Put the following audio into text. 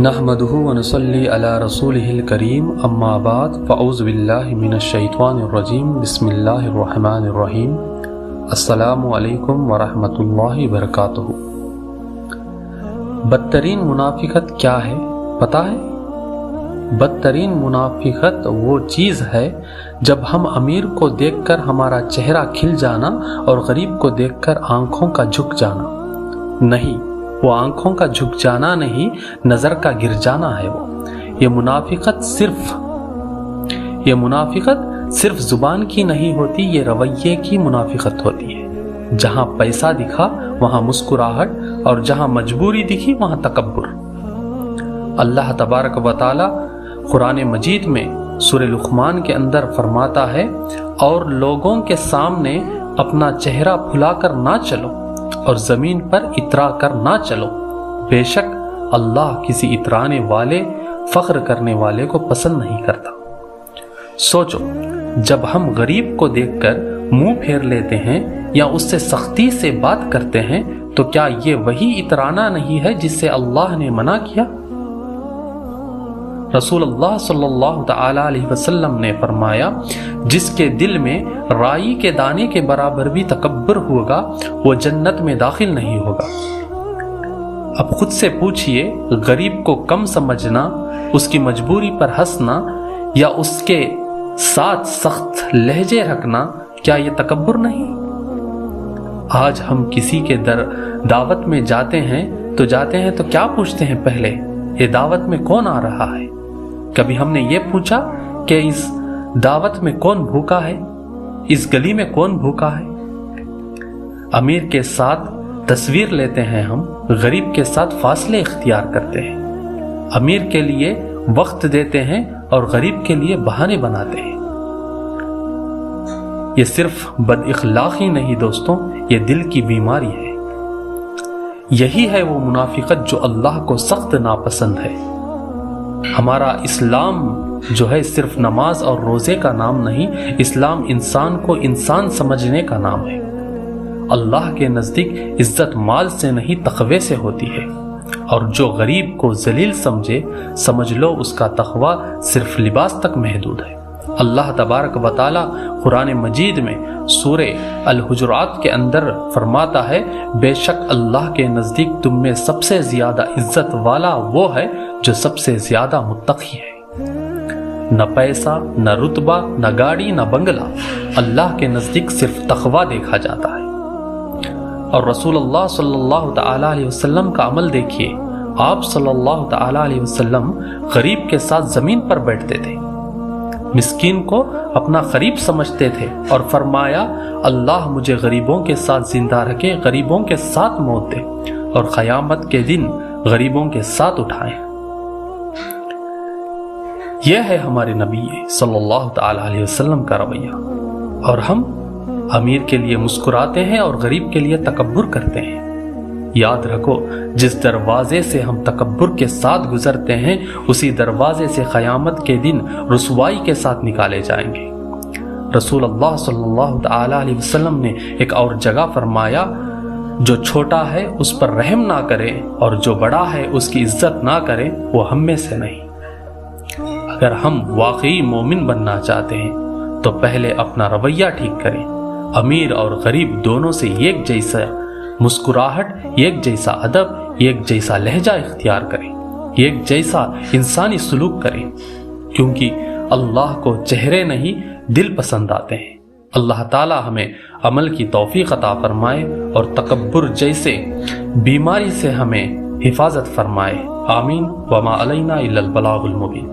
نحمدہ ونصلی علی رسولہ الکریم اما بعد فاعوذ باللہ من الشیطان الرجیم بسم اللہ الرحمن الرحیم السلام علیکم ورحمۃ اللہ وبرکاتہ۔ بدترین منافقت کیا ہے پتہ ہے؟ بدترین منافقت وہ چیز ہے جب ہم امیر کو دیکھ کر ہمارا چہرہ کھل جانا اور غریب کو دیکھ کر آنکھوں کا جھک جانا۔ نہیں، وہ آنکھوں کا جھک جانا نہیں، نظر کا گر جانا ہے وہ۔ یہ منافقت صرف زبان کی نہیں ہوتی، یہ رویے کی منافقت ہوتی ہے۔ جہاں پیسہ دکھا وہاں مسکراہٹ، اور جہاں مجبوری دکھی وہاں تکبر۔ اللہ تبارک و تعالی قرآن مجید میں سورہ لقمان کے اندر فرماتا ہے، اور لوگوں کے سامنے اپنا چہرہ پھلا کر نہ چلو اور زمین پر اترا کر نہ چلو، بے شک اللہ کسی اترانے والے، فخر کرنے والے کو پسند نہیں کرتا۔ سوچو، جب ہم غریب کو دیکھ کر منہ پھیر لیتے ہیں یا اس سے سختی سے بات کرتے ہیں تو کیا یہ وہی اترانا نہیں ہے جس سے اللہ نے منع کیا؟ رسول اللہ صلی اللہ تعالی علیہ وسلم نے فرمایا، جس کے دل میں رائی کے دانے کے برابر بھی تکبر ہوگا وہ جنت میں داخل نہیں ہوگا۔ اب خود سے پوچھئے، غریب کو کم سمجھنا، اس کی مجبوری پر ہنسنا یا اس کے ساتھ سخت لہجے رکھنا، کیا یہ تکبر نہیں؟ آج ہم کسی کے دعوت میں جاتے ہیں تو کیا پوچھتے ہیں؟ پہلے یہ دعوت میں کون آ رہا ہے؟ کبھی ہم نے یہ پوچھا کہ اس دعوت میں کون بھوکا ہے؟ اس گلی میں کون بھوکا ہے؟ امیر کے ساتھ تصویر لیتے ہیں ہم، غریب کے ساتھ فاصلے اختیار کرتے ہیں، امیر کے لیے وقت دیتے ہیں اور غریب کے لیے بہانے بناتے ہیں۔ یہ صرف بد اخلاقی نہیں دوستوں، یہ دل کی بیماری ہے۔ یہی ہے وہ منافقت جو اللہ کو سخت ناپسند ہے۔ ہمارا اسلام جو ہے صرف نماز اور روزے کا نام نہیں، اسلام انسان کو انسان سمجھنے کا نام ہے۔ اللہ کے نزدیک عزت مال سے نہیں تقوی سے ہوتی ہے، اور جو غریب کو ذلیل سمجھ لو اس کا تقوی صرف لباس تک محدود ہے۔ اللہ تبارک و تعالی قرآن مجید میں سورہ الحجرات کے اندر فرماتا ہے، بے شک اللہ کے نزدیک تم میں سب سے زیادہ عزت والا وہ ہے جو سب سے زیادہ متقی ہے۔ نہ پیسہ، نہ رتبہ، نہ گاڑی، نہ بنگلہ، اللہ کے نزدیک صرف تقوی دیکھا جاتا ہے۔ اور رسول اللہ صلی اللہ تعالی علیہ وسلم کا عمل دیکھیے، آپ صلی اللہ تعالی علیہ وسلم غریب کے ساتھ زمین پر بیٹھتے تھے، مسکین کو اپنا قریب سمجھتے تھے، اور فرمایا، اللہ مجھے غریبوں کے ساتھ زندہ رکھے، غریبوں کے ساتھ موت دے، اور قیامت کے دن غریبوں کے ساتھ اٹھائے۔ یہ ہے ہمارے نبی صلی اللہ تعالی علیہ وسلم کا رویہ، اور ہم امیر کے لیے مسکراتے ہیں اور غریب کے لیے تکبر کرتے ہیں۔ یاد رکھو، جس دروازے سے ہم تکبر کے ساتھ گزرتے ہیں اسی دروازے سے قیامت کے دن رسوائی کے ساتھ نکالے جائیں گے۔ رسول اللہ صلی اللہ تعالی علیہ وسلم نے ایک اور جگہ فرمایا، جو چھوٹا ہے اس پر رحم نہ کرے اور جو بڑا ہے اس کی عزت نہ کرے وہ ہم میں سے نہیں۔ اگر ہم واقعی مومن بننا چاہتے ہیں تو پہلے اپنا رویہ ٹھیک کریں، امیر اور غریب دونوں سے ایک جیسا مسکراہٹ، ایک جیسا ادب، ایک جیسا لہجہ اختیار کریں، ایک جیسا انسانی سلوک کریں، کیونکہ اللہ کو چہرے نہیں دل پسند آتے ہیں۔ اللہ تعالی ہمیں عمل کی توفیق عطا فرمائے اور تکبر جیسے بیماری سے ہمیں حفاظت فرمائے۔ آمین۔ وما علینا الا البلاغ المبین۔